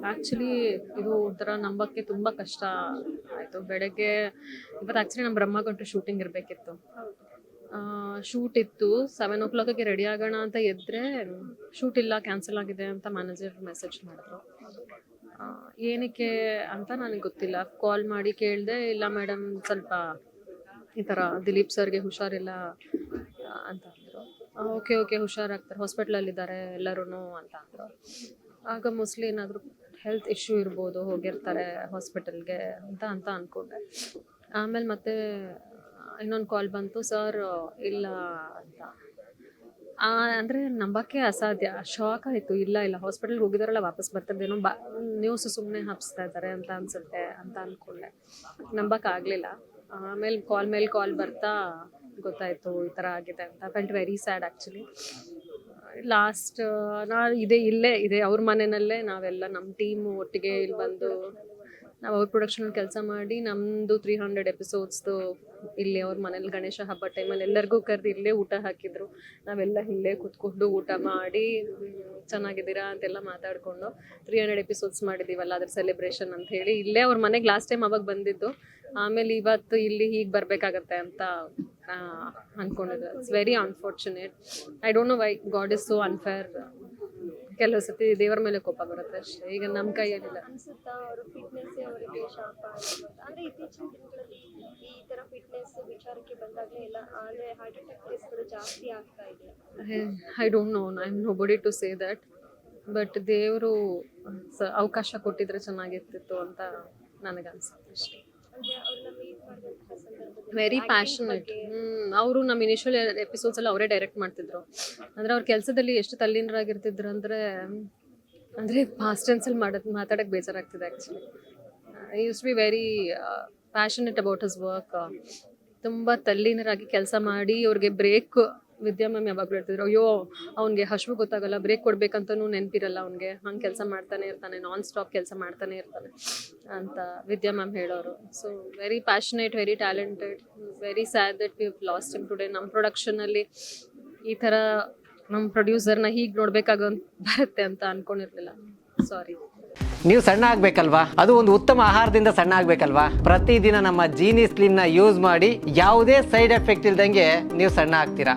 Actually ಇದು ಒಂಥರ ನಂಬಕ್ಕೆ ತುಂಬ ಕಷ್ಟ ಆಯಿತು. ಬೆಳಗ್ಗೆ ಇವತ್ತು ಆ್ಯಕ್ಚುಲಿ ನಮ್ಮ ಬ್ರಹ್ಮಗಂಟು ಶೂಟಿಂಗ್ ಇರಬೇಕಿತ್ತು. ಶೂಟ್ ಇತ್ತು, 7 o'clock ರೆಡಿ ಆಗೋಣ ಅಂತ ಎದ್ದರೆ ಶೂಟ್ ಇಲ್ಲ, ಕ್ಯಾನ್ಸಲ್ ಆಗಿದೆ ಅಂತ ಮ್ಯಾನೇಜರ್ ಮೆಸೇಜ್ ಮಾಡಿದ್ರು. ಏನಕ್ಕೆ ಅಂತ ನನಗೆ ಗೊತ್ತಿಲ್ಲ. ಕಾಲ್ ಮಾಡಿ ಕೇಳಿದೆ, ಇಲ್ಲ ಮೇಡಮ್ ಸ್ವಲ್ಪ ಈ ಥರ ದಿಲೀಪ್ ಸರ್ಗೆ ಹುಷಾರಿಲ್ಲ ಅಂತ ಅಂದರು. ಓಕೆ ಓಕೆ ಹುಷಾರಾಗ್ತಾರೆ, ಹಾಸ್ಪಿಟ್ಲಲ್ಲಿದ್ದಾರೆ ಎಲ್ಲರೂ ಅಂತ ಅಂದರು. ಆಗ ಮೋಸ್ಟ್ಲಿ ಏನಾದರೂ ಹೆಲ್ತ್ ಇಶ್ಯೂ ಇರ್ಬೋದು, ಹೋಗಿರ್ತಾರೆ ಹಾಸ್ಪಿಟಲ್ಗೆ ಅಂತ ಅಂದ್ಕೊಂಡೆ. ಆಮೇಲೆ ಮತ್ತೆ ಇನ್ನೊಂದು ಕಾಲ್ ಬಂತು, ಸರ್ ಇಲ್ಲ ಅಂತ. ಅಂದರೆ ನಂಬಕ್ಕೆ ಅಸಾಧ್ಯ, ಶಾಕ್ ಆಯಿತು. ಇಲ್ಲ ಹಾಸ್ಪಿಟಲ್ಗೆ ಹೋಗಿದಾರಲ್ಲ, ವಾಪಸ್ ಬರ್ತಿದ್ದೇನೋ, ನ್ಯೂಸ್ ಸುಮ್ಮನೆ ಹಬ್ಸ್ತಾ ಇದ್ದಾರೆ ಅಂತ ಅನ್ಸುತ್ತೆ ಅಂತ ಅಂದ್ಕೊಂಡೆ. ನಂಬಕ್ಕಾಗಲಿಲ್ಲ. ಆಮೇಲೆ ಕಾಲ್ ಬರ್ತಾ ಗೊತ್ತಾಯಿತು ಈ ಥರ ಆಗಿದೆ ಅಂತ. Felt very sad actually. Last ಇಲ್ಲೇ ಇದೆ ಅವ್ರ ಮನೆಯಲ್ಲೇ ನಾವೆಲ್ಲ ನಮ್ಮ ಟೀಮು ಒಟ್ಟಿಗೆ ಇಲ್ಲಿ ಬಂದು ನಾವು ಅವ್ರ ಪ್ರೊಡಕ್ಷನಲ್ಲಿ ಕೆಲಸ ಮಾಡಿ ನಮ್ಮದು 300 ಎಪಿಸೋಡ್ಸ್ದು ಇಲ್ಲಿ ಅವ್ರ ಮನೇಲಿ ಗಣೇಶ ಹಬ್ಬ ಟೈಮಲ್ಲಿ ಎಲ್ಲರಿಗೂ ಕರೆದು ಇಲ್ಲೇ ಊಟ ಹಾಕಿದ್ರು. ನಾವೆಲ್ಲ ಇಲ್ಲೇ ಕೂತ್ಕೊಂಡು ಊಟ ಮಾಡಿ ಚೆನ್ನಾಗಿದ್ದೀರಾ ಅಂತೆಲ್ಲ ಮಾತಾಡಿಕೊಂಡು 300 ಎಪಿಸೋಡ್ಸ್ ಮಾಡಿದ್ದೀವಲ್ಲ ಅದ್ರ ಸೆಲೆಬ್ರೇಷನ್ ಅಂತ ಹೇಳಿ ಇಲ್ಲೇ ಅವ್ರ ಮನೆಗೆ ಲಾಸ್ಟ್ ಟೈಮ್ ಅವಾಗ ಬಂದಿದ್ದು. ಆಮೇಲೆ ಇವತ್ತು ಇಲ್ಲಿ ಹೀಗೆ ಬರಬೇಕಾಗತ್ತೆ ಅಂತ ಅಂದ್ಕೊಂಡಿದ್ದೆ. It's very unfortunate. I don't know why god is so unfair. ಕೆಲವು ಸತಿ ದೇವರ ಮೇಲೆ ಕೋಪ ಬರುತ್ತೆ ಅಷ್ಟೇ. ಈಗ ನಮ್ಮ ಕೈಯಲ್ಲಿಲ್ಲ. ಅನ್ಸುತ್ತಾ ಅವರ ಫಿಟ್ನೆಸ್ ಅವರಿಗೆ ಶಾಪ ಅಂದ್ರೆ ಇತ್ತೀಚಿನ ದಿನಗಳಲ್ಲಿ ಈ ತರ ಫಿಟ್ನೆಸ್ ವಿಚಾರಕ್ಕೆ ಬಂದಾಗಲೇ ಎಲ್ಲ ಅಂದ್ರೆ ಹಾರ್ಟ್ ಅಟ್ಯಾಕ್ ಕೇಸ್ಗಳು ಜಾಸ್ತಿ ಆಗ್ತಾ ಇದೆ. I don't know, I am nobody to say that. But ದೇವರು ಅವಕಾಶ ಕೊಟ್ಟಿದ್ರೆ ಚೆನ್ನಾಗಿರ್ತಿತ್ತು ಅಂತ ನನಗನ್ಸುತ್ತೆ ಅಷ್ಟೇ. ಅಂದ್ರೆ ಅವ್ರನ್ನ ಮೀಟ್ ಮಾಡಿದಂತಹ ಸಂದರ್ಭದಲ್ಲಿ ವೆರಿ ಪ್ಯಾಷನೇಟ್. ಅವರು ನಮ್ಮ ಇನಿಷಿಯಲ್ ಎಪಿಸೋಡ್ಸ್ ಎಲ್ಲ ಅವರೇ ಡೈರೆಕ್ಟ್ ಮಾಡ್ತಿದ್ರು. ಅಂದರೆ ಅವ್ರ ಕೆಲಸದಲ್ಲಿ ಎಷ್ಟು ತಲ್ಲೀನರಾಗಿರ್ತಿದ್ರು ಅಂದರೆ ಪಾಸ್ಟ್ ಟೆನ್ಸಲ್ಲಿ ಮಾತಾಡೋಕ್ಕೆ ಬೇಜಾರಾಗ್ತಿದೆ actually. I use to be very passionate about his work. ತುಂಬ ತಲ್ಲೀನರಾಗಿ ಕೆಲಸ ಮಾಡಿ ಅವ್ರಿಗೆ ಬ್ರೇಕ್ ವಿದ್ಯಾ ಮ್ಯಾಮ್ ಯಾವಾಗಲೂ ಹೇಳ್ತಿದ್ರು, ಅಯ್ಯೋ ಅವ್ನಿಗೆ ಹಶ್ವು ಗೊತ್ತಾಗಲ್ಲ, ಬ್ರೇಕ್ ಕೊಡ್ಬೇಕಂತನೂ ನೆನಪಿರಲ್ಲ ಅವ್ನಿಗೆ, ಹಂಗೆ ಕೆಲಸ ಮಾಡ್ತಾನೆ ಇರ್ತಾನೆ, ನಾನ್ ಸ್ಟಾಪ್ ಕೆಲಸ ಮಾಡ್ತಾನೆ ಇರ್ತಾನೆ ಅಂತ ವಿದ್ಯಾ ಮ್ಯಾಮ್ ಹೇಳೋರು. So very passionate, very talented. Very sad that we have lost him today. ನಮ್ಮ ಪ್ರೊಡಕ್ಷನಲ್ಲಿ ಈ ಥರ ನಮ್ಮ ಪ್ರೊಡ್ಯೂಸರ್ನ ಹೀಗೆ ನೋಡಬೇಕಾಗೋ ಬರುತ್ತೆ ಅಂತ ಅಂದ್ಕೊಂಡಿರಲಿಲ್ಲ. ಸಾರಿ. ನೀವು ಸಣ್ಣ ಆಗಬೇಕಲ್ವಾ? ಅದು ಒಂದು ಉತ್ತಮ ಆಹಾರದಿಂದ ಸಣ್ಣ ಆಗಬೇಕಲ್ವಾ? ಪ್ರತಿದಿನ ನಮ್ಮ ಜೀನಿ ಸ್ಲಿಮ್ನ ಯೂಸ್ ಮಾಡಿ ಯಾವುದೇ ಸೈಡ್ ಎಫೆಕ್ಟ್ ಇಲ್ದಂಗೆ ನೀವು ಸಣ್ಣ ಆಗ್ತೀರಾ.